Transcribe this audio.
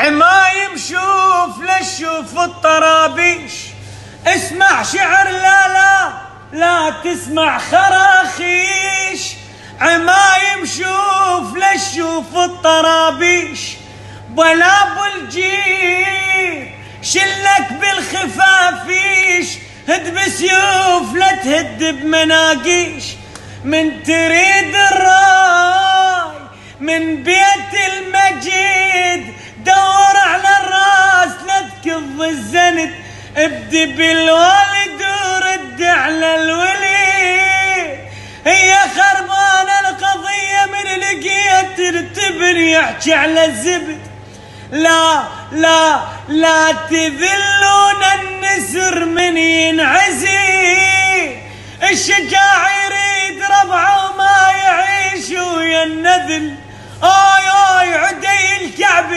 عمايم شوف لشوف الطرابيش، اسمع شعر لا تسمع خراخيش. عمايم شوف لشوف الطرابيش، بلا بالجير شلك بالخفافيش. هد بسيوف لا تهد بمناقيش، من تريد الراي من بيت المجيد دور على الراس لا تكظ الزند. ابدي بالوالد ورد على الولي، هي خربانة القضية من لقيت ترتبر يحكي على الزبد. لا تذلون النسر من ينعزي، الشجاع يريد ربعه وما يعيش ويا النذل. آي عدي الكعبي